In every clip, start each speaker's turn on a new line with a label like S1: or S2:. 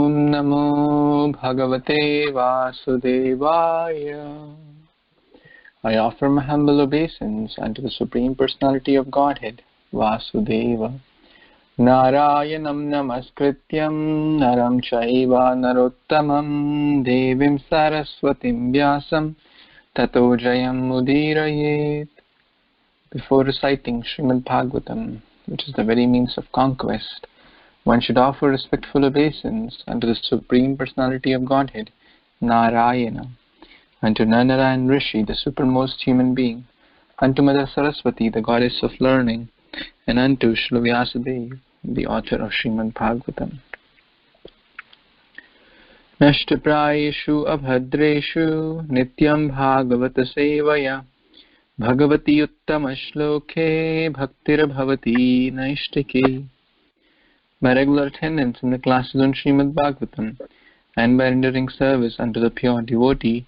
S1: Om Namo Bhagavate Vasudevaya. I offer my humble obeisance unto the Supreme Personality of Godhead, Vasudeva. Narayanam namaskrityam naram chaiva narottamam devim saraswatim vyasam tato jayam mudirayet. Before reciting Srimad Bhagvatam, which is the very means of conquest, one should offer respectful obeisance unto the Supreme Personality of Godhead, Narayana, unto Narayan Rishi, the supermost human being, unto Mother Saraswati, the goddess of learning, and unto Srila Vyasadeva, the author of Srimad Bhagavatam. Nashtaprayeshu abhadreshu nityam bhagavata sevaya bhagavati uttama shloke bhaktir bhavati naishtike. By regular attendance in the classes on Srimad Bhagavatam and by rendering service unto the pure devotee,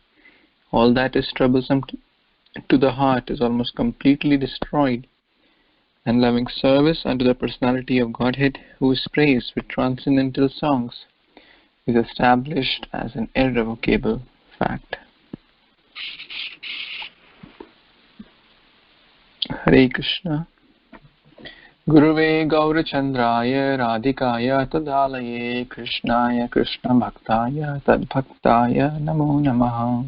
S1: all that is troublesome to the heart is almost completely destroyed, and loving service unto the Personality of Godhead, who is praised with transcendental songs, is established as an irrevocable fact. Hare Krishna. Guruve Gaurachandraya Radhikaya Tadalaye Krishnaya Krishna Bhaktaya Tadbhaktaya Namo Namaha.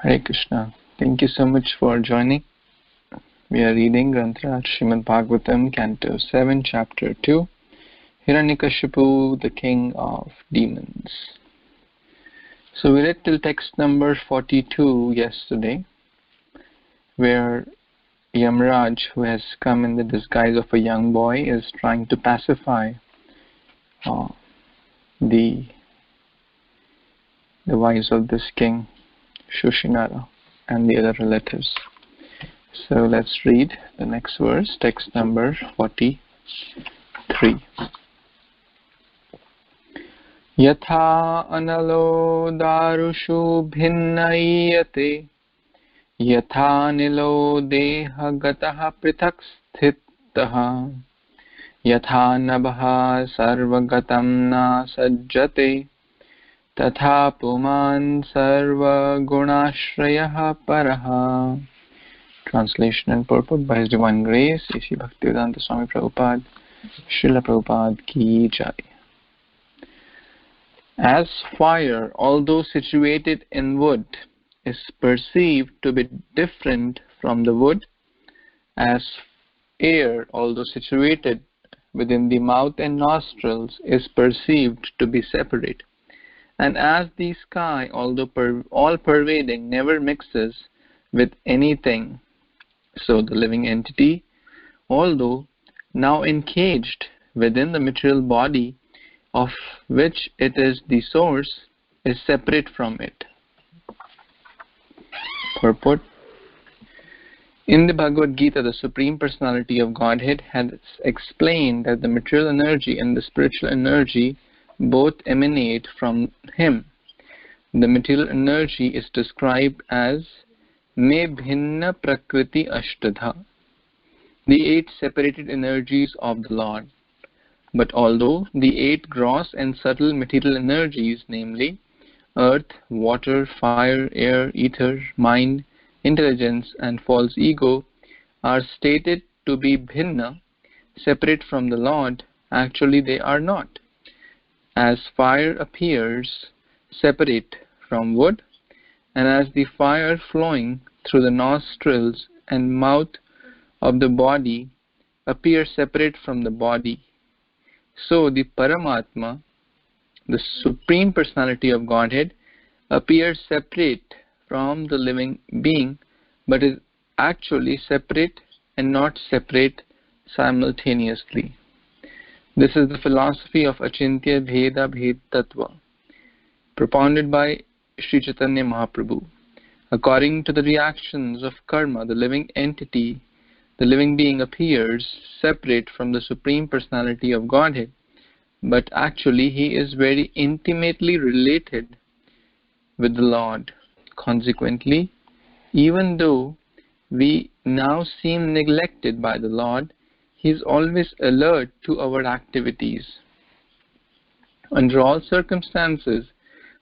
S1: Hare Krishna. Thank you so much for joining. We are reading Granth Srimad Bhagavatam, Canto 7, Chapter 2, Hiranyakashipu, the King of Demons. So we read till text number 42 yesterday, where Yamraj, who has come in the disguise of a young boy, is trying to pacify the wives of this king, Shushinara, and the other relatives. So let's read the next verse, text number 43. Yatha analo darushu bhinnayate Yatha nilo deha gataha prithak sthitaha Yatha nabha sarvagatam na sajjate Tatha puman sarva gunashrayah paraha. Translation and purport by His Divine Grace, A.C. Bhaktivedanta Swami Prabhupada, Srila Prabhupada Ki Jai. As fire, although situated in wood, is perceived to be different from the wood, as air, although situated within the mouth and nostrils, is perceived to be separate, and as the sky, although all-pervading, never mixes with anything, so the living entity, although now encaged within the material body of which it is the source, is separate from it. Purport. In the Bhagavad Gita, the Supreme Personality of Godhead has explained that the material energy and the spiritual energy both emanate from Him. The material energy is described as Me Bhinna Prakriti Ashtadha, the 8 separated energies of the Lord. But although the 8 gross and subtle material energies, namely earth, water, fire, air, ether, mind, intelligence, and false ego, are stated to be bhinna, separate from the Lord, actually they are not. As fire appears separate from wood, and as the fire flowing through the nostrils and mouth of the body appears separate from the body, so the Paramatma, the Supreme Personality of Godhead, appears separate from the living being, but is actually separate and not separate simultaneously. This is the philosophy of Achintya Bheda Bhed Tattva, propounded by Sri Chaitanya Mahaprabhu. According to the reactions of karma, the living entity, the living being, appears separate from the Supreme Personality of Godhead, but actually he is very intimately related with the Lord. Consequently, even though we now seem neglected by the Lord, He is always alert to our activities. Under all circumstances,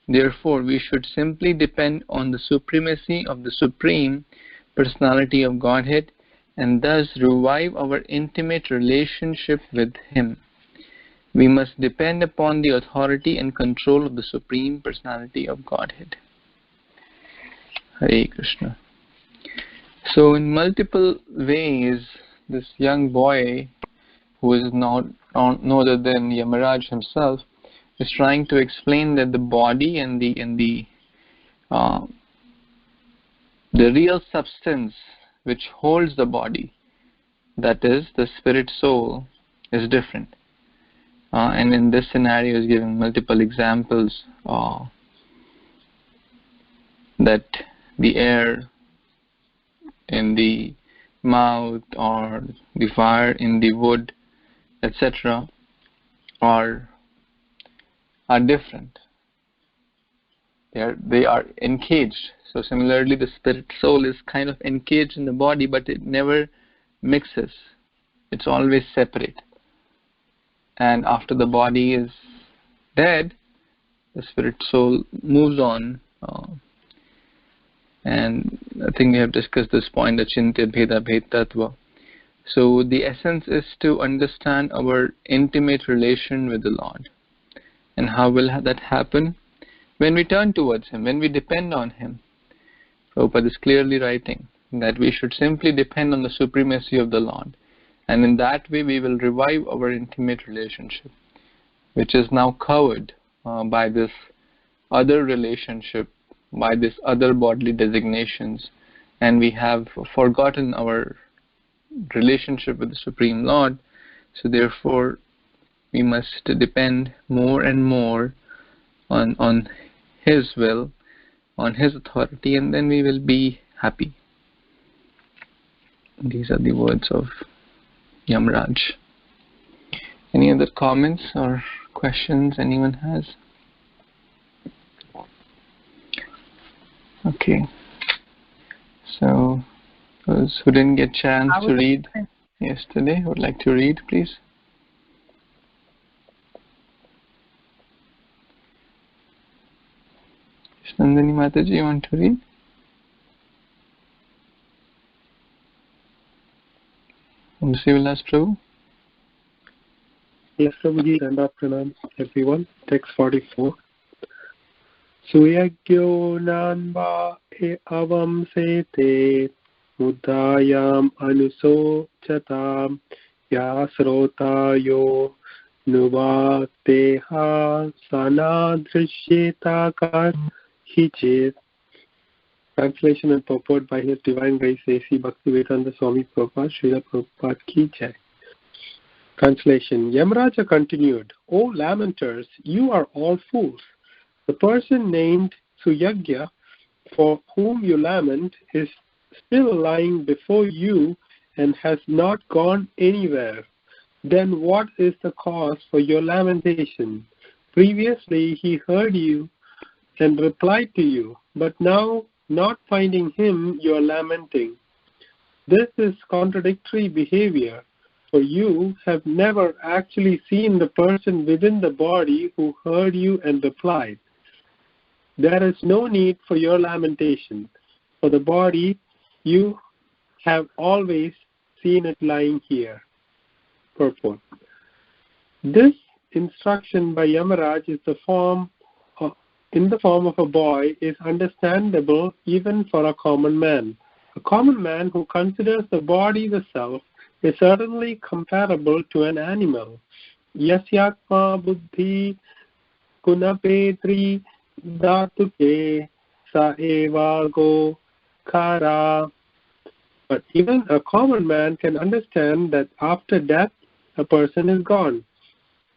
S1: therefore, we should simply depend on the supremacy of the Supreme Personality of Godhead and thus revive our intimate relationship with Him. We must depend upon the authority and control of the Supreme Personality of Godhead. Hare Krishna. So in multiple ways, this young boy, who is no other than Yamaraj himself, is trying to explain that the body and the real substance which holds the body, that is the spirit soul, is different. And in this scenario is giving multiple examples that the air in the mouth or the fire in the wood, etc., are different. They are encaged. So similarly, the spirit soul is kind of encaged in the body, but it never mixes. It's always separate. And after the body is dead, the spirit soul moves on. And I think we have discussed this point, Achintya Bheda Bhed Tattva. So the essence is to understand our intimate relation with the Lord. And how will that happen? When we turn towards Him, when we depend on Him. Prabhupada is clearly writing that we should simply depend on the supremacy of the Lord. And in that way we will revive our intimate relationship, which is now covered by this other relationship, by this other bodily designations, and we have forgotten our relationship with the Supreme Lord. So therefore we must depend more and more on His will, on His authority, and then we will be happy. These are the words of Yamaraj. Any other comments or questions anyone has? Okay. So those who didn't get chance to read yesterday would like to read, please. Nandini Mataji, you want to read? Vilas Prabhu?
S2: Yes, Prabhuji, Danda Pranam, everyone. Text 44. Suyagyo nanva e avam sete muddayam anuso chatam yasrotayo nuvateha sanadrishyeta kar hichit. Translation and purport by His Divine Grace A.C. Bhaktivedanta Swami Prabhupada, Srila Prabhupada Ki Jai. Translation. Yamaraja continued, O lamenters, you are all fools. The person named Suyagya, for whom you lament, is still lying before you and has not gone anywhere. Then what is the cause for your lamentation? Previously he heard you and replied to you, but now, not finding him, you are lamenting. This is contradictory behavior, for you have never actually seen the person within the body who heard you and replied. There is no need for your lamentation. For the body, you have always seen it lying here. Purport. This instruction by Yamaraj is in the form of a boy is understandable even for a common man. A common man who considers the body the self is certainly comparable to an animal. Yasyatma buddhi kunapetri dhatuke sa eva go kara. But even a common man can understand that after death a person is gone.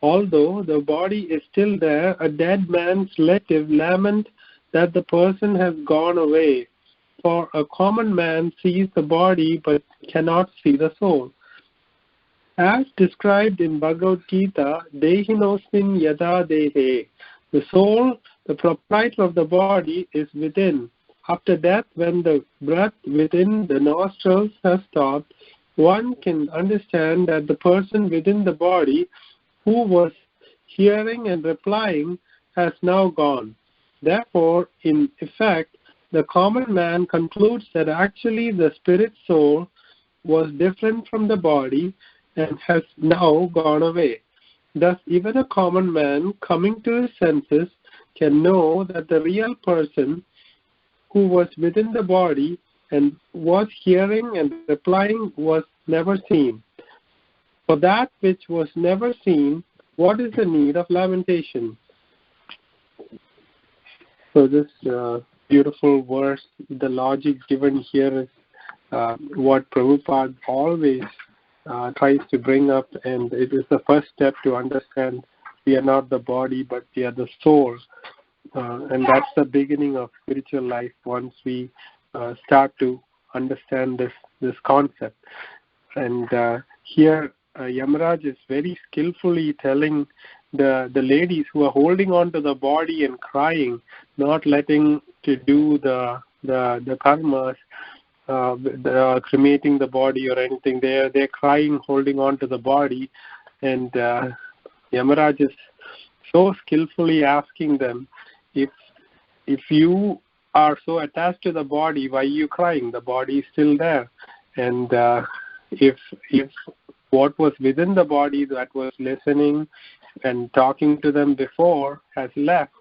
S2: Although the body is still there, a dead man's relative lament that the person has gone away. For a common man sees the body but cannot see the soul. As described in Bhagavad Gita, Dehinosmin yada dehe, the soul, the proprietor of the body, is within. After death, when the breath within the nostrils has stopped, one can understand that the person within the body, who was hearing and replying has now gone. Therefore, in effect, the common man concludes that actually the spirit soul was different from the body and has now gone away. Thus, even a common man coming to his senses can know that the real person who was within the body and was hearing and replying was never seen. For that which was never seen, what is the need of lamentation? So this beautiful verse, the logic given here is what Prabhupada always tries to bring up, and it is the first step to understand we are not the body but we are the soul. And that's the beginning of spiritual life once we start to understand this concept. And here Yamaraj is very skillfully telling the ladies who are holding on to the body and crying, not letting to do the karmas, cremating the body or anything. They're crying, holding on to the body, and Yamaraj is so skillfully asking them, if you are so attached to the body, why are you crying? The body is still there. And if what was within the body that was listening and talking to them before has left,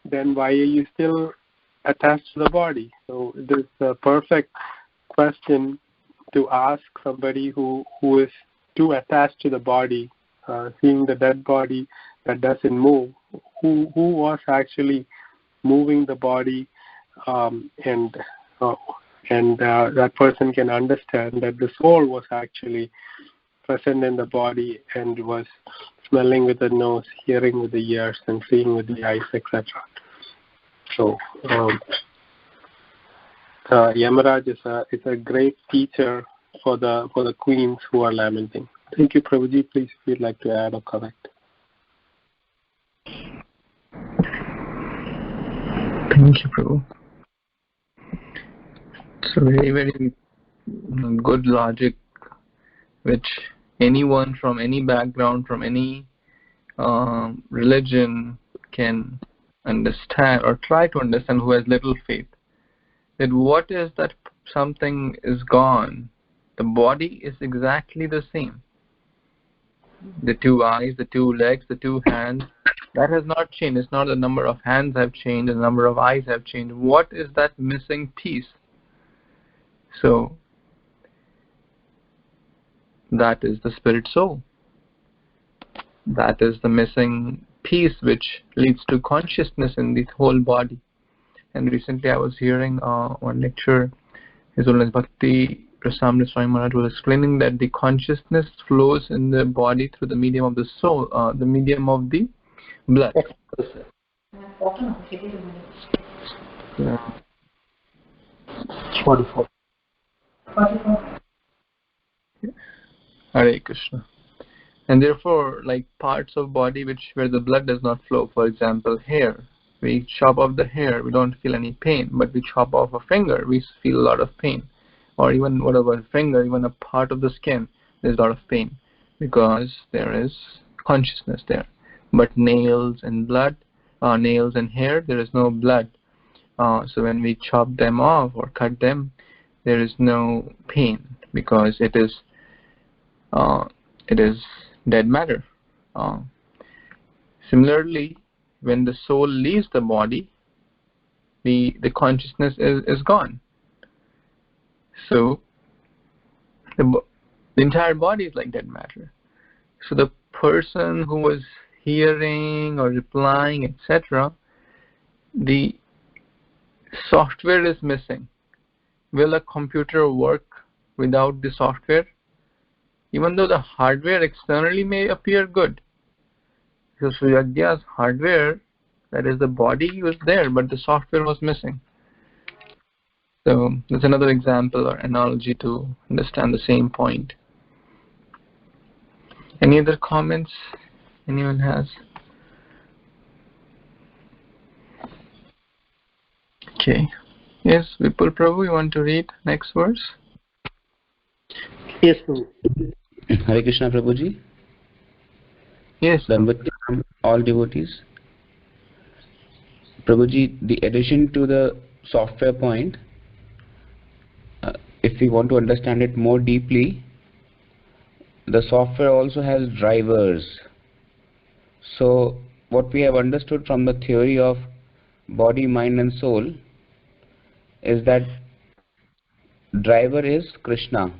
S2: then why are you still attached to the body? So this is a perfect question to ask somebody who is too attached to the body, seeing the dead body that doesn't move, who was actually moving the body, and that person can understand that the soul was actually present in the body and was smelling with the nose, hearing with the ears, and seeing with the eyes, etc. So Yamaraj is a great teacher for the queens who are lamenting. Thank you, Prabhuji. Please, if you'd like to add or correct.
S1: Thank you, Prabhu. It's a very, very good logic which anyone from any background, from any religion can understand or try to understand, who has little faith. That what is that something is gone, the body is exactly the same. The two eyes, the two legs, the two hands, that has not changed. It's not the number of hands have changed, the number of eyes have changed. What is that missing piece? So that is the spirit soul. That is the missing piece which leads to consciousness in the whole body. And recently I was hearing one lecture, His Holiness Bhakti Prasamrita Swami Maharaj was explaining that the consciousness flows in the body through the medium of the soul, the medium of the blood. Yeah. 44. Hare Krishna. And therefore, like parts of body where the blood does not flow, for example, hair. We chop off the hair, we don't feel any pain, but we chop off a finger, we feel a lot of pain. Or even whatever finger, even a part of the skin, there's a lot of pain because there is consciousness there. But nails and nails and hair, there is no blood. So when we chop them off or cut them, there is no pain because it is dead matter. Similarly, when the soul leaves the body, the consciousness is gone. So the entire body is like dead matter. So the person who was hearing or replying, etc., the software is missing. Will a computer work without the software? Even though the hardware externally may appear good. So Suyagya's hardware, that is the body, was there, but the software was missing. So that's another example or analogy to understand the same point. Any other comments anyone has? Okay. Yes, Vipul Prabhu, you want to read next verse?
S3: Yes, Prabhu. Hare Krishna, Prabhuji.
S1: Yes.
S3: Dandavat all devotees. Prabhuji, the addition to the software point, if we want to understand it more deeply, the software also has drivers. So what we have understood from the theory of body, mind and soul is that driver is Krishna.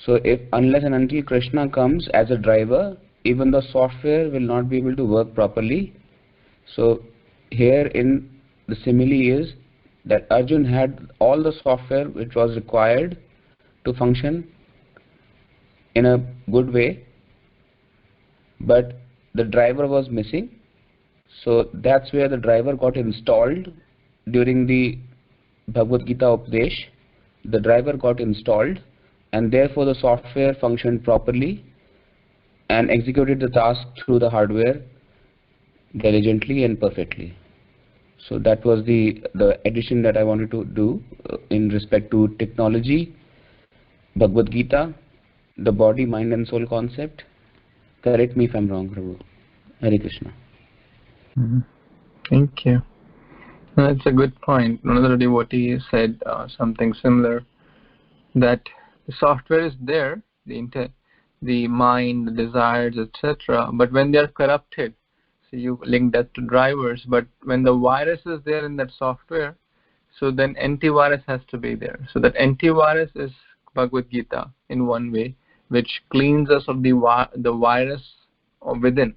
S3: So if unless and until Krishna comes as a driver, even the software will not be able to work properly. So here in the simile is that Arjun had all the software which was required to function in a good way, but the driver was missing. So that's where the driver got installed during the Bhagavad Gita Upadesh. The driver got installed and therefore the software functioned properly and executed the task through the hardware diligently and perfectly. So that was the addition that I wanted to do in respect to technology, Bhagavad Gita, the body, mind and soul concept. Correct me if I'm wrong, Prabhu. Hare Krishna.
S1: Thank you. That's a good point. Another devotee said something similar, that the software is there, the mind, the desires, etc. But when they are corrupted, so you link that to drivers. But when the virus is there in that software, so then antivirus has to be there. So that antivirus is Bhagavad Gita in one way, which cleans us of the virus within.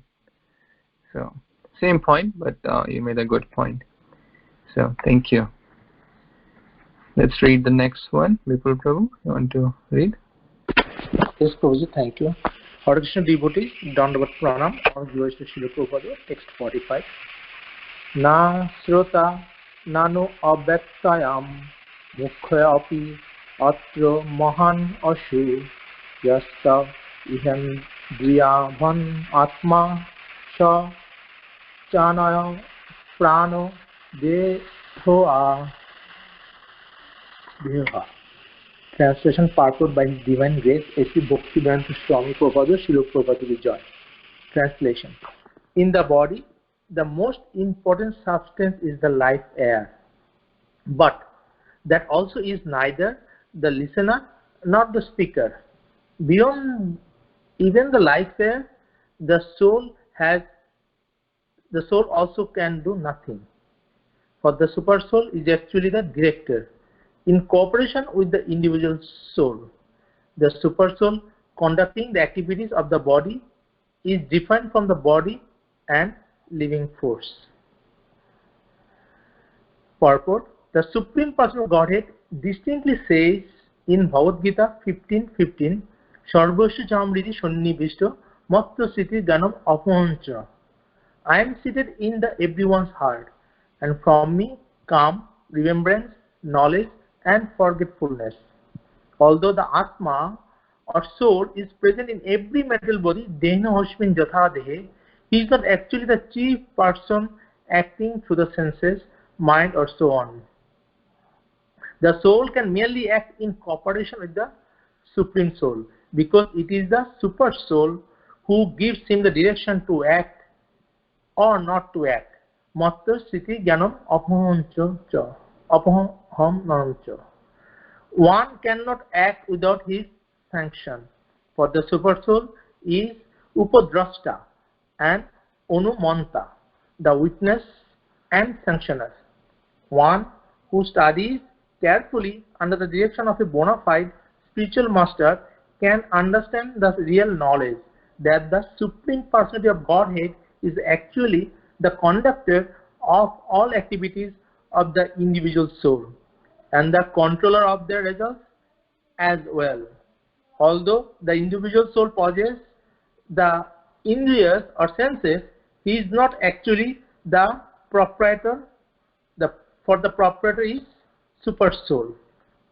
S1: So same point, but you made a good point. So thank you. Let's read the next one. Vipul Prabhu, you want to read?
S4: Yes, Prabhuji, thank you. Hare Krishna devotees, Dandavat Pranam, on Srila Prabhupada, text 45. Na srota nano abhaktayam mukha api atra mahan ashu yasta ihan driyavan atma sha chanaya prano dehoa. Translation purport by His Divine Grace, A.C. Bhaktivedanta Swami Prabhupada, Srila Prabhupada Vijay. Translation. In the body, the most important substance is the life air. But that also is neither the listener nor the speaker. Beyond even the life air, the soul also can do nothing. For the supersoul is actually the director. In cooperation with the individual soul, the supersoul conducting the activities of the body is different from the body and living force. Purport. The Supreme Personal Godhead distinctly says in Bhagavad Gita 15:15, Sarvasya Jamriti Sannivishto Matta Siti Ganam Apahancha. I am seated in the everyone's heart, and from me come remembrance, knowledge, and forgetfulness. Although the Atma or soul is present in every material body, Dehna Hoshmin Jatha Dehe, he is not actually the chief person acting through the senses, mind, or so on. The soul can merely act in cooperation with the Supreme Soul because it is the Super Soul who gives him the direction to act or not to act. Matta Siti Gyanam Apahancha. One cannot act without his sanction, for the supersoul is Upadrashta and Anumanta, the witness and sanctioner. One who studies carefully under the direction of a bona fide spiritual master can understand the real knowledge that the Supreme Personality of Godhead is actually the conductor of all activities of the individual soul and the controller of their results as well. Although the individual soul possesses the indriyas or senses, he is not actually the proprietor. For the proprietor is super soul.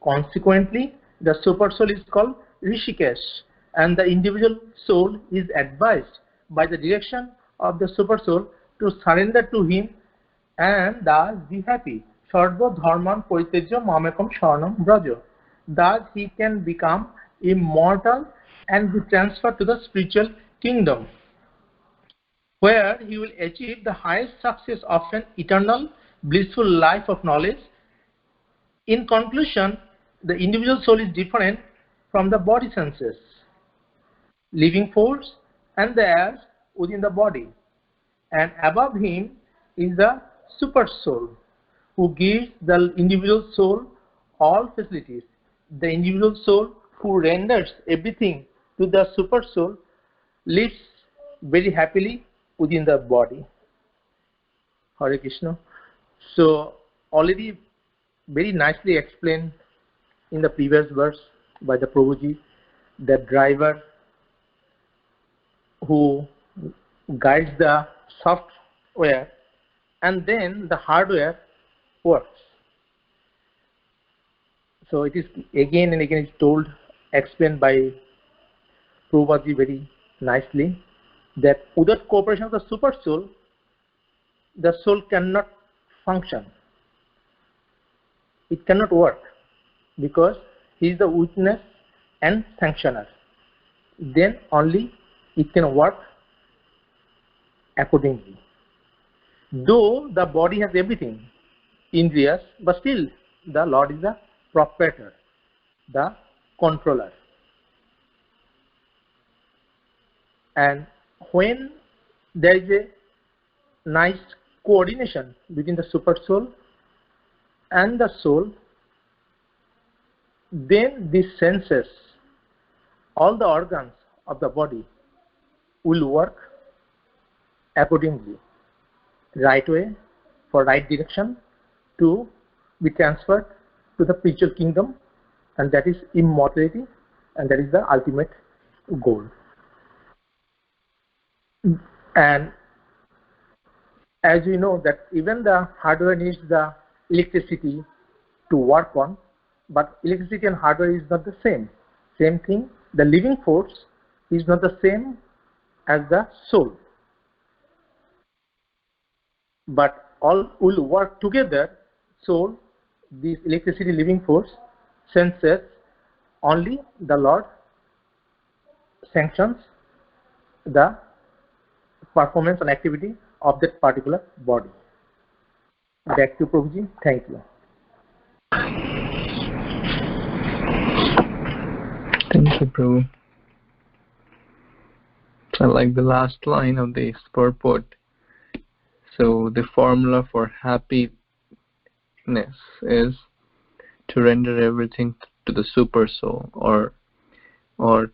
S4: Consequently, the super soul is called Rishikesh, and the individual soul is advised by the direction of the super soul to surrender to him and thus be happy. Sarva dharman paritejya mamekam sharanam braja. Thus he can become immortal and be transferred to the spiritual kingdom. where he will achieve the highest success of an eternal, blissful life of knowledge. In conclusion, the individual soul is different from the body senses, living force, and the airs within the body. And above him is the supersoul, who gives the individual soul all facilities. The individual soul who renders everything to the supersoul lives very happily within the body. Hare Krishna. So already very nicely explained in the previous verse by the Prabhuji, the driver who guides the software, and then the hardware works. So it is again and again told, explained by Prabhuji very nicely, that without cooperation of the super soul, the soul cannot function. It cannot work because he is the witness and sanctioner. Then only it can work accordingly. Though the body has everything, indriyas, but still the Lord is the proprietor, the controller. And when there is a nice coordination between the super soul and the soul, then these senses, all the organs of the body will work accordingly, right way, for right direction, to be transferred to the spiritual kingdom, and that is immortality, and that is the ultimate goal. And as you know that even the hardware needs the electricity to work on, but electricity and hardware is not the same. Same thing, the living force is not the same as the soul. But all will work together. Soul, this electricity, living force, senses, only the Lord sanctions the performance and activity of that particular body. Back to Prabhuji. Thank you.
S1: Thank you, Prabhu. I like the last line of this purport. So the formula for happiness is to render everything to the super soul, or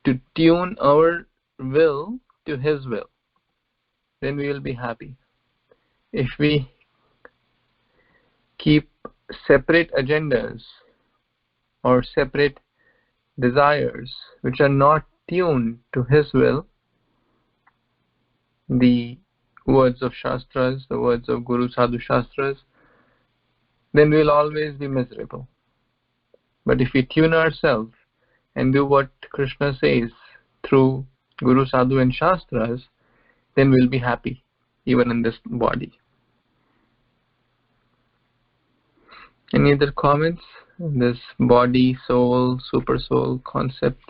S1: to tune our will to his will. Then we will be happy. If we keep separate agendas or separate desires which are not tuned to his will, the words of Shastras, the words of Guru Sadhu Shastras, then we'll always be miserable. But if we tune ourselves and do what Krishna says through Guru Sadhu and Shastras, then we'll be happy even in this body. Any other comments on this body, soul, super soul concept?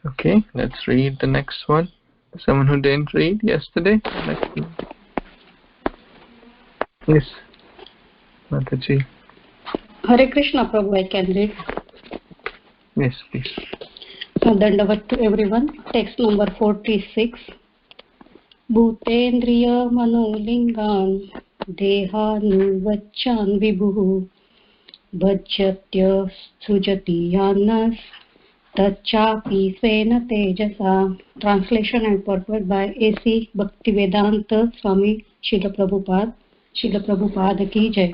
S1: Okay, let's read the next one. Someone who didn't read yesterday? Yes, Mataji.
S5: Hare Krishna, Prabhu, I can read.
S1: Yes, please.
S5: Dandavat to everyone. Text number 46. Bhutendriya manolingan dehanu vachan vibhu bhajyatya sujati yanas tachapi svena tejasa. Translation and purport by A.C. Bhaktivedanta Swami Srila Prabhupada ki jai.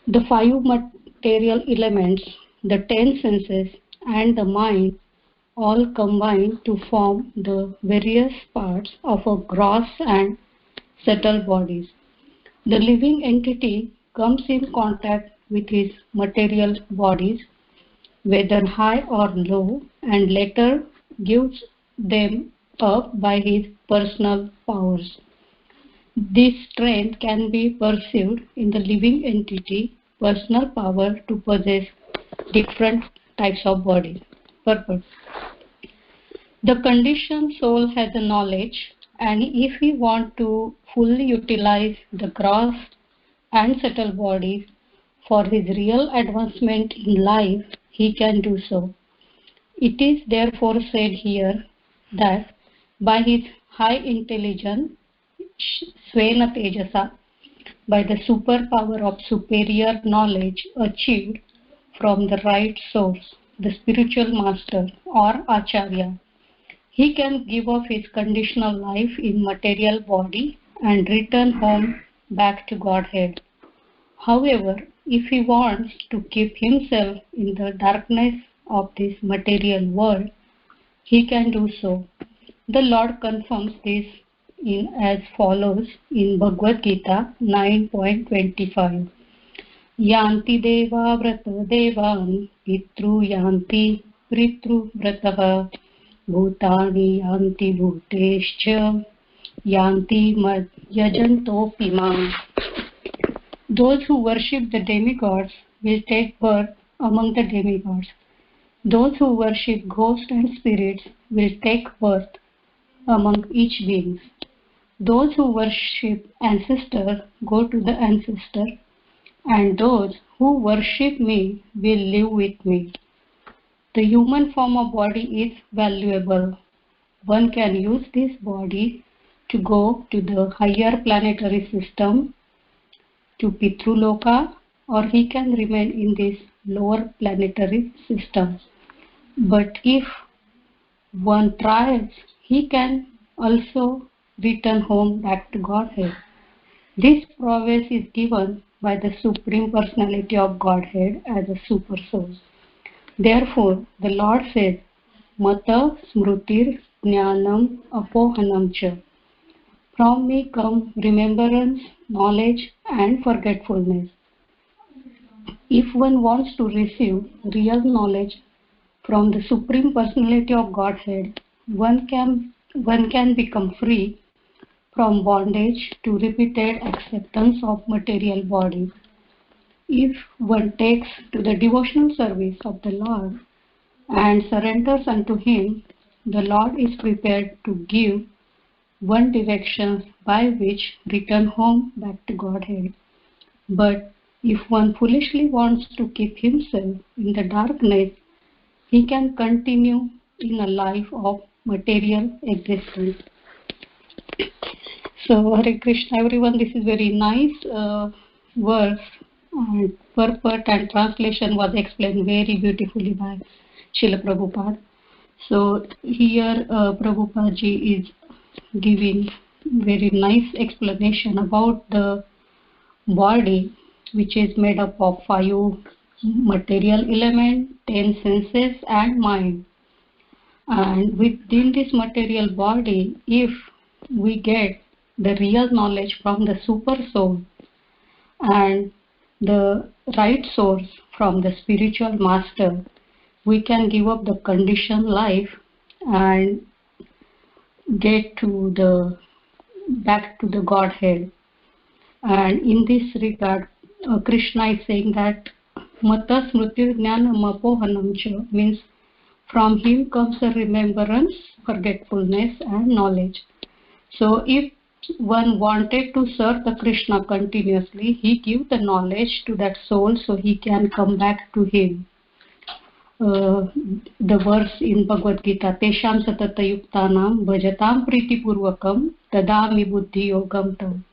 S5: The five material elements, the 10 senses and the mind all combine to form the various parts of a gross and subtle bodies. The living entity comes in contact with his material bodies, whether high or low, and later gives them up by his personal powers. This strength can be perceived in the living entity personal power to possess different types of body. Purpose. The conditioned soul has a knowledge, and if he wants to fully utilize the gross and subtle bodies for his real advancement in life, he can do so. It is therefore said here that by his high intelligence, Svena Tejasa, by the superpower of superior knowledge achieved from the right source, the spiritual master or Acharya, he can give up his conditional life in material body and return home back to Godhead. However, if he wants to keep himself in the darkness of this material world, he can do so. The Lord confirms this in as follows in Bhagavad Gita 9.25. Yanti deva vrata devan pitru yanti pritru vrataha bhutani yanti bhutescha yanti mad yajantopi mam. Those who worship the demigods will take birth among the demigods. Those who worship ghosts and spirits will take birth among each beings. Those who worship ancestors go to the ancestor, and those who worship me will live with me. The human form of body is valuable. One can use this body to go to the higher planetary system, to Pitruloka, or he can remain in this lower planetary system. But if one tries, he can also return home back to Godhead. This prowess is given by the Supreme Personality of Godhead as a supersoul. Therefore, the Lord says, Mata smrutir jnanam apohanam cha. From me come remembrance, knowledge and forgetfulness. If one wants to receive real knowledge from the Supreme Personality of Godhead, one can become free from bondage to repeated acceptance of material bodies. If one takes to the devotional service of the Lord and surrenders unto Him, the Lord is prepared to give one direction by which return home back to Godhead. But if one foolishly wants to keep himself in the darkness, he can continue in a life of material existence. So, Hare Krishna, everyone, this is very nice verse, and purport and translation was explained very beautifully by Srila Prabhupada. So, here Prabhupada ji is giving very nice explanation about the body, which is made up of 5 material elements, 10 senses and mind. And within this material body, if we get the real knowledge from the super soul and the right source from the spiritual master, we can give up the conditioned life and get to the back to the Godhead. And in this regard, Krishna is saying that Mata Smriti Jnanam Apohanam cha means from him comes a remembrance, forgetfulness and knowledge. So if one wanted to serve the Krishna continuously, he gives the knowledge to that soul so he can come back to him. The verse in Bhagavad Gita, Tesham Satata Yuktanam Bhajatam Priti Purvakam Tadami Buddhi Yogam Tam.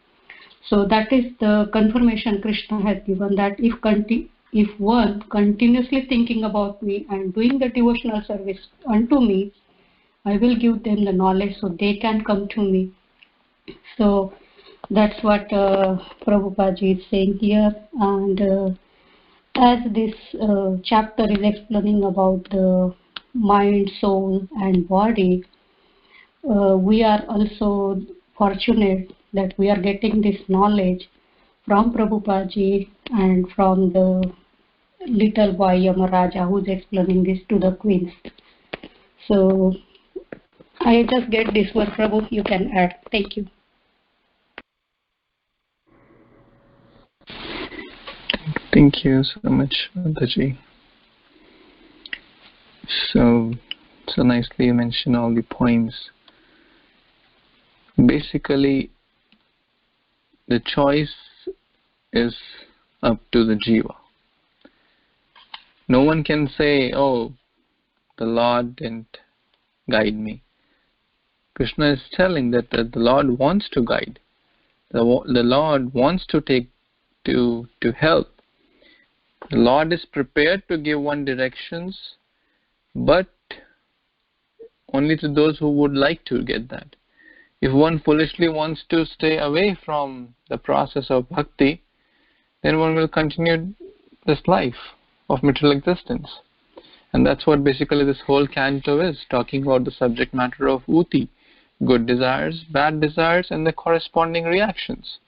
S5: So that is the confirmation Krishna has given, that if one continuously thinking about me and doing the devotional service unto me, I will give them the knowledge so they can come to me. So that's what Prabhupada ji is saying here. And as this chapter is explaining about the mind, soul and body, we are also fortunate that we are getting this knowledge from Prabhupada ji and from the little boy Yamaraja who is explaining this to the queens. So I just get this word. Prabhu, you can add. Thank you.
S1: Thank you so much, Mataji. So nicely you mentioned all the points. Basically, the choice is up to the jiva. No one can say, oh, the Lord didn't guide me. Krishna is telling that the Lord wants to guide. The Lord wants to take to help. The Lord is prepared to give one directions, but only to those who would like to get that. If one foolishly wants to stay away from the process of bhakti, then one will continue this life of material existence. And that's what basically this whole canto is, talking about the subject matter of uti, good desires, bad desires, and the corresponding reactions.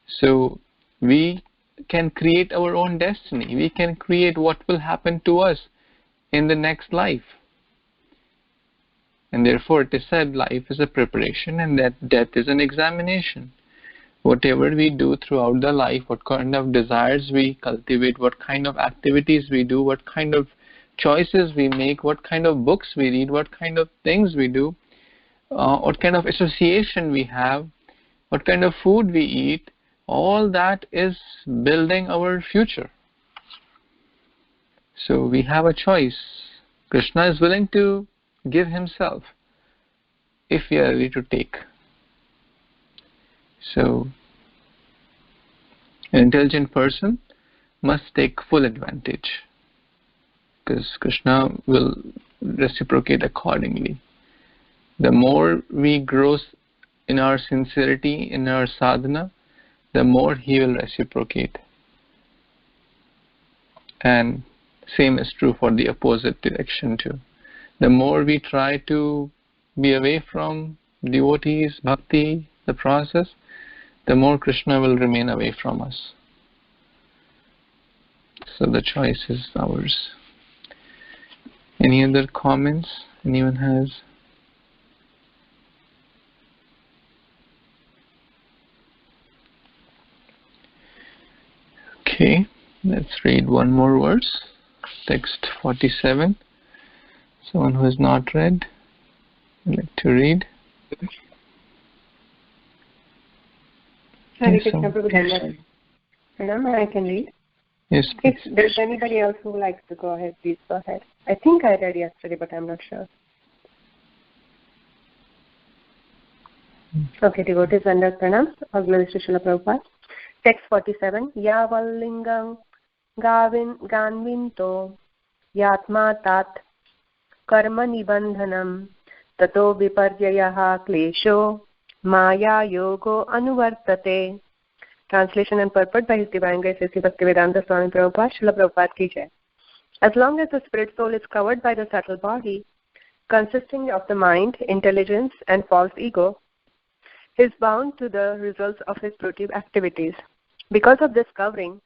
S1: So we can create our own destiny. We can create what will happen to us in the next life. And therefore it is said life is a preparation and that death is an examination. Whatever we do throughout the life, what kind of desires we cultivate, what kind of activities we do, what kind of choices we make, what kind of books we read, what kind of things we do, what kind of association we have, what kind of food we eat, all that is building our future. So we have a choice. Krishna is willing to give himself if we are ready to take. So an intelligent person must take full advantage, because Krishna will reciprocate accordingly. The more we grow in our sincerity, in our sadhana, the more he will reciprocate. And same is true for the opposite direction too. The more we try to be away from devotees, bhakti, the process, the more Krishna will remain away from us. So the choice is ours. Any other comments anyone has? Okay, let's read one more verse. Text 47. Someone who has not read, I'd like to read.
S6: Hare Krishna, Prabhu. Madam, I can read.
S1: Yes, please.
S6: If there's anybody else who likes to go ahead, please go ahead. I think I read yesterday, but I'm not sure. Okay, devotees under pranam. All glories to Srila Prabhupada. Text 47. Yavallingam ganvinto yatma tat karma nibandhanam tato viparyayaha klesho maya yogo anuvartate. Translation and purport by His Divine Grace A.C. Bhaktivedanta Swami Prabhupada, Srila Prabhupada ki jai. As long as the spirit soul is covered by the subtle body, consisting of the mind, intelligence, and false ego, he is bound to the results of his fruitive activities. Because of this covering,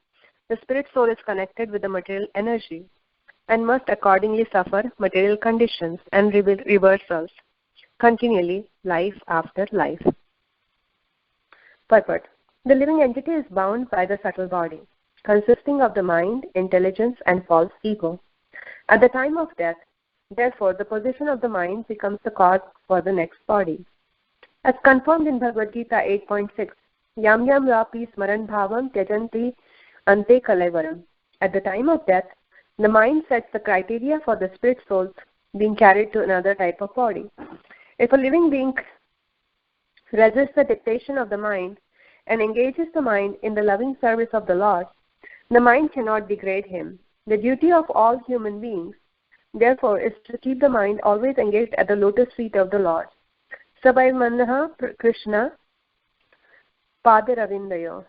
S6: the spirit soul is connected with the material energy and must accordingly suffer material conditions and reversals continually, life after life. Purport. The living entity is bound by the subtle body, consisting of the mind, intelligence, and false ego. At the time of death, therefore, the position of the mind becomes the cause for the next body. As confirmed in Bhagavad Gita 8.6, Yam yam rapi smaran bhavam tyajanti ante kalaivaram. At the time of death, the mind sets the criteria for the spirit souls being carried to another type of body. If a living being resists the dictation of the mind and engages the mind in the loving service of the Lord, the mind cannot degrade him. The duty of all human beings, therefore, is to keep the mind always engaged at the lotus feet of the Lord. Sabai mannaha Krishna padaravindayo.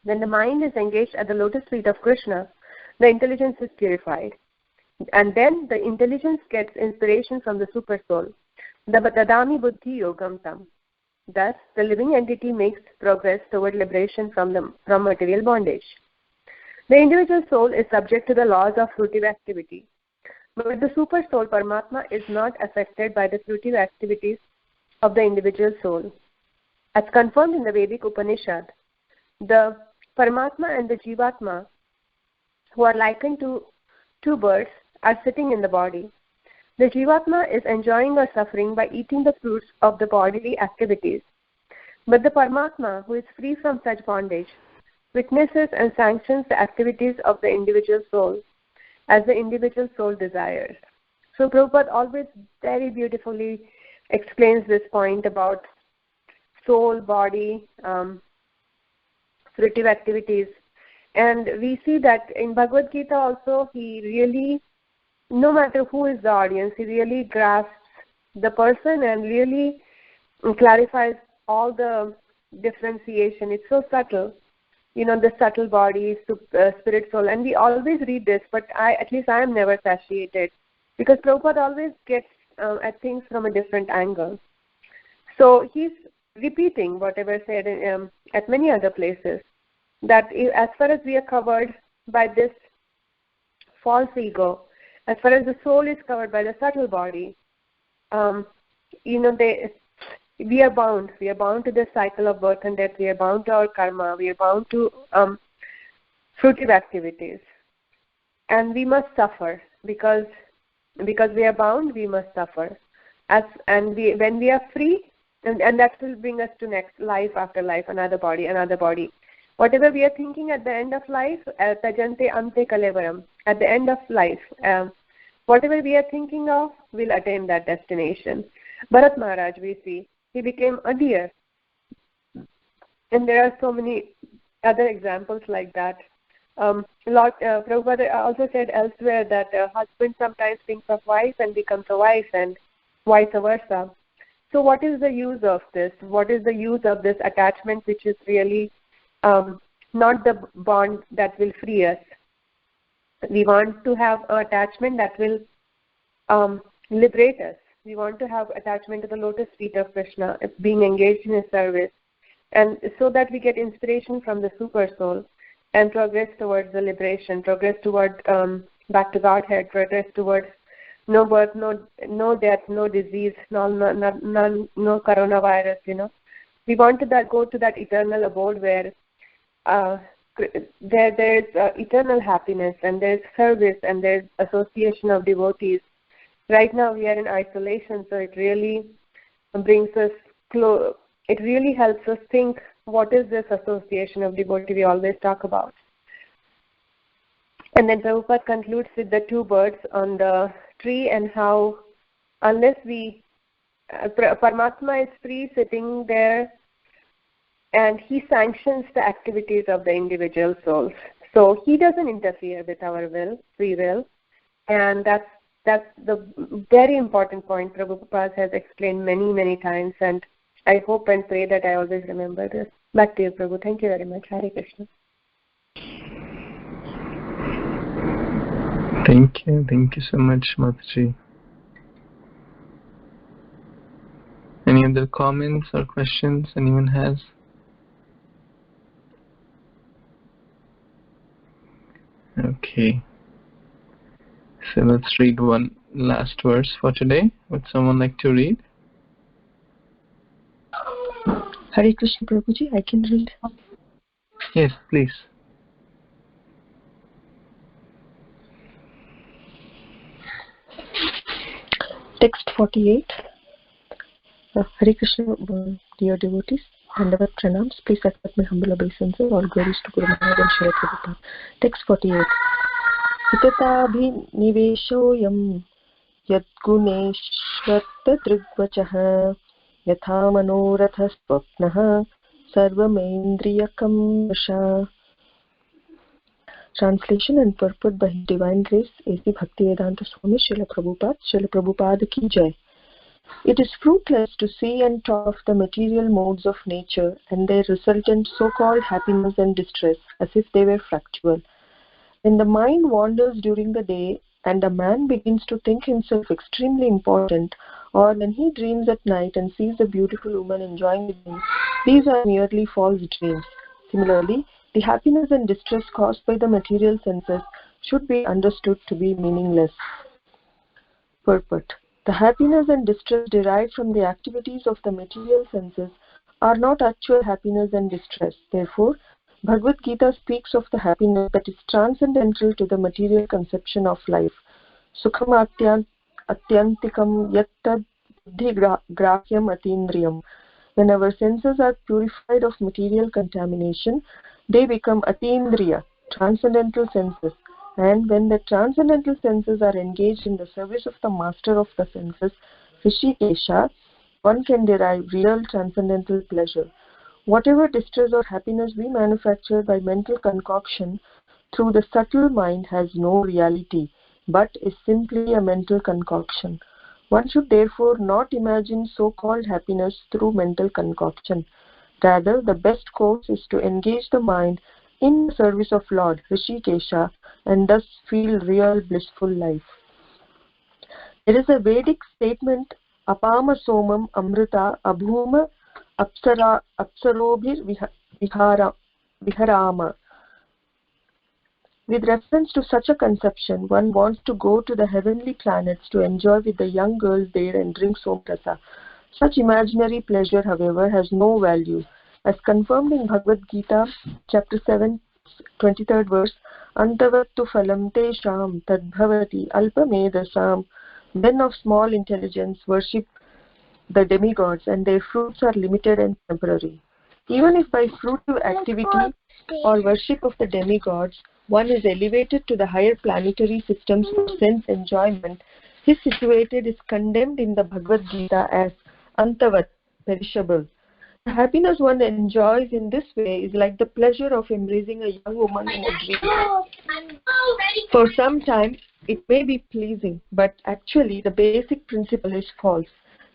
S6: When the mind is engaged at the lotus feet of Krishna, the intelligence is purified. And then the intelligence gets inspiration from the supersoul. Dadami buddhi yogam tam. Thus, the living entity makes progress toward liberation from material bondage. The individual soul is subject to the laws of fruitive activity, but the super soul, Paramatma, is not affected by the fruitive activities of the individual soul. As confirmed in the Vedic Upanishad, the Paramatma and the Jivatma, who are likened to two birds are sitting in the body. The Jivatma is enjoying or suffering by eating the fruits of the bodily activities. But the Paramatma, who is free from such bondage, witnesses and sanctions the activities of the individual soul as the individual soul desires. So Prabhupada always very beautifully explains this point about soul, body, fruitive activities. And we see that in Bhagavad Gita also, he really, no matter who is the audience, he really grasps the person and really clarifies all the differentiation. It's so subtle, the subtle body, spirit, soul. And we always read this, but at least I am never satiated, because Prabhupada always gets at things from a different angle. So he's repeating whatever said at many other places, that as far as we are covered by this false ego, as far as the soul is covered by the subtle body, we are bound. We are bound to the cycle of birth and death. We are bound to our karma. We are bound to fruitive activities, and we must suffer because we are bound. We must suffer, when we are free, and that will bring us to next life after life, another body, another body. Whatever we are thinking at the end of life, tajante ante kalevaram, at the end of life, whatever we are thinking of will attain that destination. Bharat Maharaj, we see, he became a deer. And there are so many other examples like that. Lord Prabhupada also said elsewhere that a husband sometimes thinks of wife and becomes a wife, and vice versa. So what is the use of this? What is the use of this attachment, which is really not the bond that will free us? We want to have an attachment that will liberate us. We want to have attachment to the lotus feet of Krishna, being engaged in his service, and so that we get inspiration from the supersoul and progress towards the liberation, progress towards back to Godhead, progress towards no birth, no death, no disease, no coronavirus. We want to go to that eternal abode where there's eternal happiness, and there's service, and there's association of devotees. Right now we are in isolation, so it really brings us close. It really helps us think, what is this association of devotee we always talk about? And then Prabhupada concludes with the two birds on the tree, and how unless Paramatma is free sitting there, and he sanctions the activities of the individual souls. So he doesn't interfere with our free will, and that's the very important point Prabhupada has explained many, many times, and I hope and pray that I always remember this. Back to you, Prabhu. Thank you very much. Hare Krishna.
S1: Thank you. Thank you so much, Mataji. Any other comments or questions anyone has? Okay. So let's read one last verse for today. Would someone like to read?
S7: Hare Krishna, Prabhuji, I can read.
S1: Yes, please.
S7: Text 48. Hare Krishna, dear devotees, Dandavat Pranams. Please accept my humble obeisances. All glories to Guru Maharaj and Srila Prabhupada. Text 48. Vitatabhiniveshoyam yadguneshwartadrigvachah yatha manorathas swapnah sarvamendriyakam vasha. Translation and purport by His Divine Grace A.C. Bhaktivedanta Swami Srila Prabhupada ki Jai. It is fruitless to see and talk of the material modes of nature and their resultant so-called happiness and distress as if they were factual. When the mind wanders during the day and a man begins to think himself extremely important, or when he dreams at night and sees a beautiful woman enjoying with him, these are merely false dreams. Similarly, the happiness and distress caused by the material senses should be understood to be meaningless. Purport. The happiness and distress derived from the activities of the material senses are not actual happiness and distress. Therefore, Bhagavad Gita speaks of the happiness that is transcendental to the material conception of life. Sukham atyantikam yattad buddhi grahyam atindriyam. When our senses are purified of material contamination, they become atindriya, transcendental senses. And when the transcendental senses are engaged in the service of the master of the senses, Rishikesha, one can derive real transcendental pleasure. Whatever distress or happiness we manufacture by mental concoction through the subtle mind has no reality, but is simply a mental concoction. One should therefore not imagine so-called happiness through mental concoction. Rather, the best course is to engage the mind in the service of Lord Rishikesha and thus feel real blissful life. There is a Vedic statement, Apama Somam Amrita Abhuma Apsarobhir Viharama. With reference to such a conception, one wants to go to the heavenly planets to enjoy with the young girls there and drink somrasa. Such imaginary pleasure, however, has no value. As confirmed in Bhagavad Gita, chapter 7, 23rd verse, Antavattu phalam tesham tadbhavati alpamedasam. Men of small intelligence worship the demigods and their fruits are limited and temporary. Even if by fruitive activity or worship of the demigods, one is elevated to the higher planetary systems for sense enjoyment, his situation is condemned in the Bhagavad Gita as antavat, perishable. The happiness one enjoys in this way is like the pleasure of embracing a young woman in a dream. For some time, it may be pleasing, but actually the basic principle is false.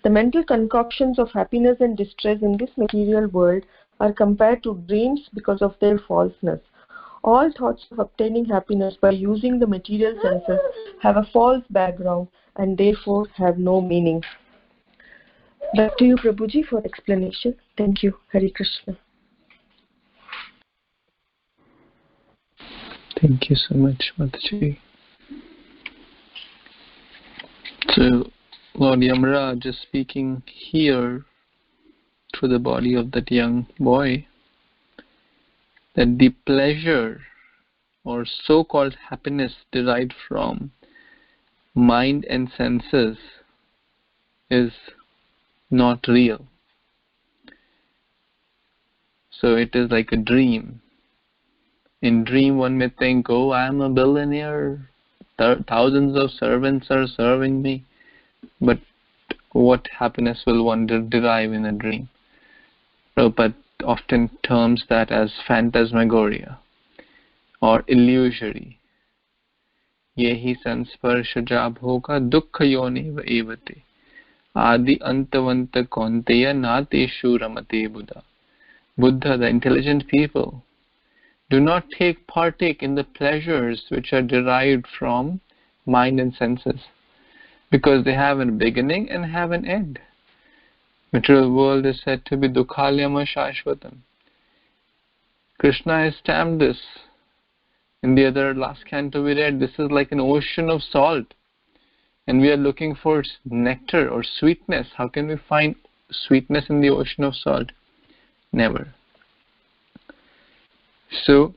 S7: The mental concoctions of happiness and distress in this material world are compared to dreams because of their falseness. All thoughts of obtaining happiness by using the material senses have a false background and therefore have no meaning. Back to you, Prabhuji, for explanation. Thank you. Hare Krishna.
S1: Thank you so much, Mataji. So, Lord Yamaraj is speaking here through the body of that young boy that the pleasure or so-called happiness derived from mind and senses is not real. So it is like a dream. In dream one may think, oh, I am a billionaire, thousands of servants are serving me. But what happiness will one derive in a dream? Prabhupada often terms that as phantasmagoria or illusory. Yehi sansparshaja bhoga dukkha yoneva evate adi antavanta konteya nateshu ramate Buddha. Buddha, the intelligent people, do not partake in the pleasures which are derived from mind and senses, because they have a beginning and have an end. Material world is said to be dukhalyama shashvatam. Krishna has stamped this. In the other last canto we read, this is like an ocean of salt. And we are looking for nectar or sweetness. How can we find sweetness in the ocean of salt? Never. So,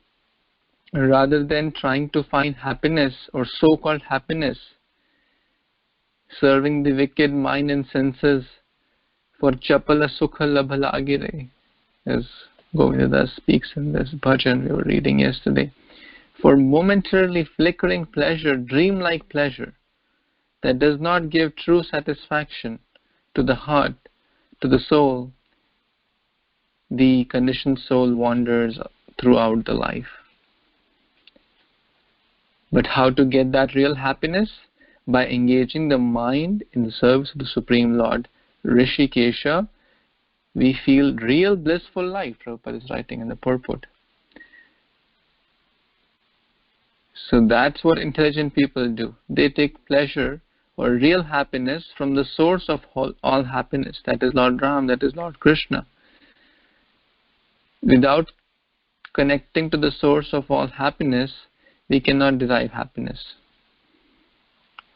S1: rather than trying to find happiness or so-called happiness, serving the wicked mind and senses for chapala sukha labhalagire, as Govinda speaks in this bhajan we were reading yesterday, for momentarily flickering pleasure, dreamlike pleasure, that does not give true satisfaction to the heart, to the soul, the conditioned soul wanders throughout the life. But how to get that real happiness? By engaging the mind in the service of the Supreme Lord, Rishikesha, we feel real blissful life, Prabhupada is writing in the purport. So that's what intelligent people do. They take pleasure or real happiness from the source of all happiness. That is Lord Ram, that is Lord Krishna. Without connecting to the source of all happiness, we cannot derive happiness.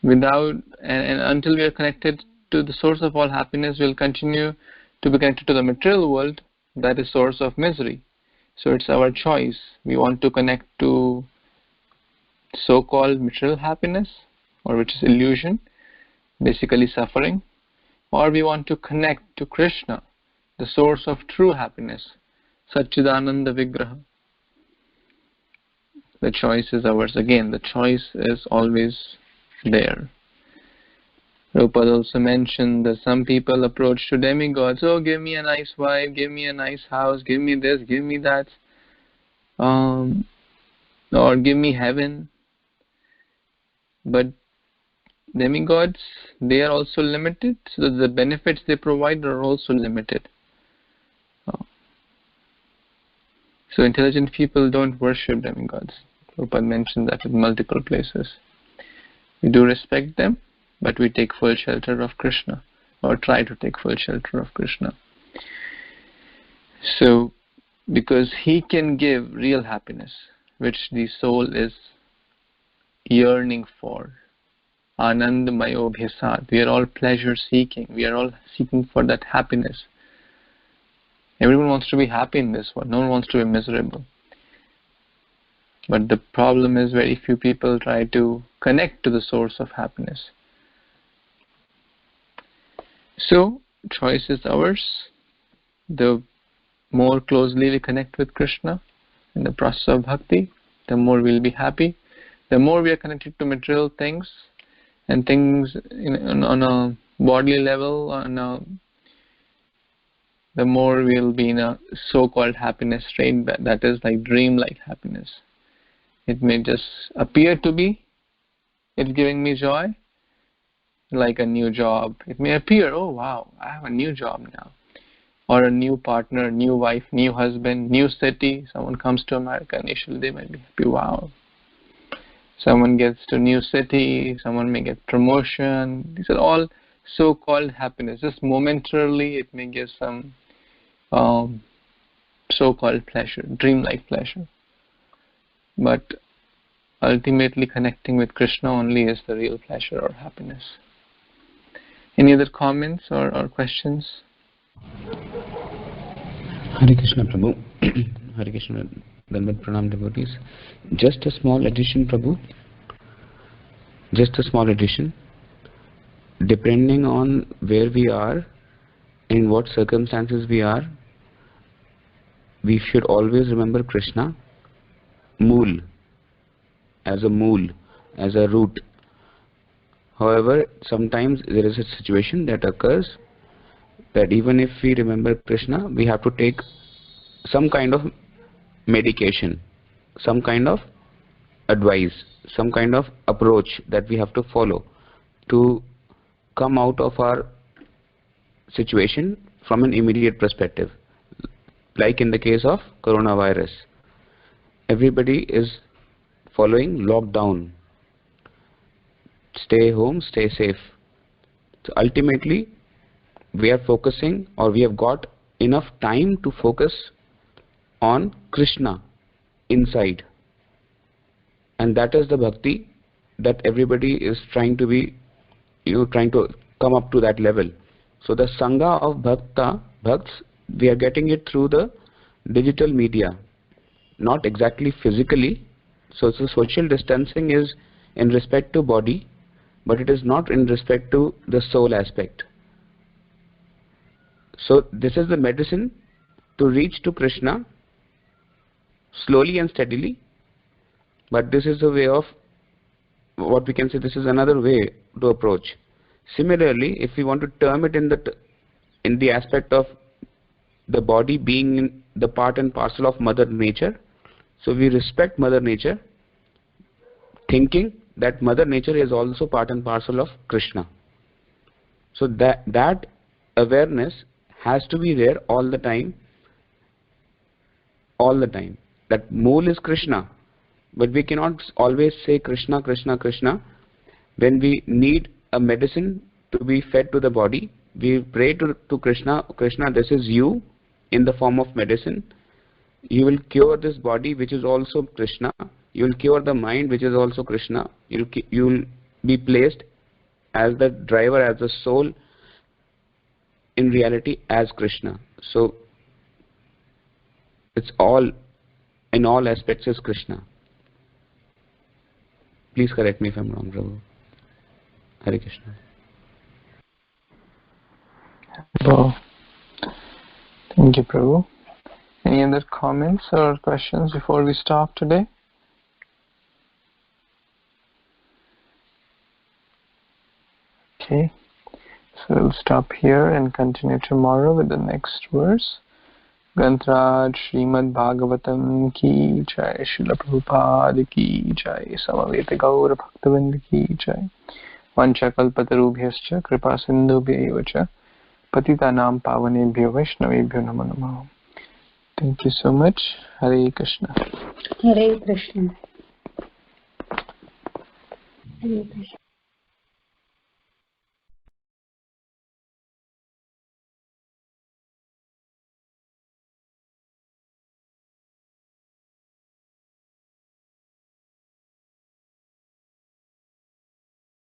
S1: And until we are connected to the source of all happiness, we will continue to be connected to the material world, that is source of misery. So it's our choice. We want to connect to so-called material happiness, or which is illusion, basically suffering, or we want to connect to Krishna, the source of true happiness, Satchidananda Vigraha. The choice is ours. Again, the choice is always there. Prabhupada also mentioned that some people approach to demigods, oh, give me a nice wife, give me a nice house, give me this, give me that, or give me heaven. But demigods, they are also limited, so the benefits they provide are also limited. So intelligent people don't worship demigods. Prabhupada mentioned that in multiple places. We do respect them, but we take full shelter of Krishna, or try to take full shelter of Krishna. So, because he can give real happiness, which the soul is yearning for. Anandamayo bhyasat. We are all pleasure seeking. We are all seeking for that happiness. Everyone wants to be happy in this world. No one wants to be miserable. But the problem is very few people try to connect to the source of happiness. So, choice is ours. The more closely we connect with Krishna in the process of bhakti, the more we'll be happy. The more we are connected to material things and things on a bodily level, the more we'll be in a so-called happiness state, that is like dream-like happiness. It may just appear to be, it's giving me joy, like a new job. It may appear, oh wow, I have a new job now. Or a new partner, new wife, new husband, new city. Someone comes to America, initially they might be happy, wow. Someone gets to new city, someone may get promotion. These are all so-called happiness. Just momentarily it may give some so-called pleasure, dream-like pleasure. But ultimately connecting with Krishna only is the real pleasure or happiness. Any other comments or questions?
S3: Hare Krishna, Prabhu. Hare Krishna, Dandavat Pranam devotees. Just a small addition, Prabhu. Just a small addition. Depending on where we are, in what circumstances we are, we should always remember Krishna, mool, as a root. However, sometimes there is a situation that occurs that even if we remember Krishna, we have to take some kind of medication, some kind of advice, some kind of approach that we have to follow to come out of our situation from an immediate perspective. Like in the case of coronavirus, everybody is following lockdown. Stay home, stay safe. So ultimately, we are focusing, or we have got enough time to focus on Krishna inside. And that is the bhakti that everybody is trying to be, trying to come up to that level. So the Sangha of Bhakts, we are getting it through the digital media, not exactly physically. So the social distancing is in respect to body, but it is not in respect to the soul aspect. So this is the medicine to reach to Krishna slowly and steadily, but this is a way of, what we can say, this is another way to approach. Similarly, if we want to term it in the aspect of the body being the part and parcel of Mother Nature, so we respect Mother Nature, thinking that Mother Nature is also part and parcel of Krishna. So that awareness has to be there all the time. That mool is Krishna, but we cannot always say Krishna, Krishna, Krishna. When we need a medicine to be fed to the body, we pray to Krishna, Krishna, this is you in the form of medicine. You will cure this body, which is also Krishna. You will cure the mind, which is also Krishna. You will be placed as the driver, as the soul, in reality as Krishna. So it's all in all aspects is Krishna. Please correct me if I'm wrong, Prabhu. Hare Krishna.
S1: Well, thank you, Prabhu. Any other comments or questions before we stop today? Okay, so we'll stop here and continue tomorrow with the next verse. Grantraj Srimad Bhagvatam ki jai, Srila Prabhupada ki jai, Samaveta Gaura Bhaktavind ki jai, Vancha Kalpatarubhyascha Kripa Sindhubhya cha Patitanam Pavanebhyo Vaishnavebhyo Namo Namaha. Thank you so much. Hare Krishna.
S5: Hare Krishna. Hare Krishna.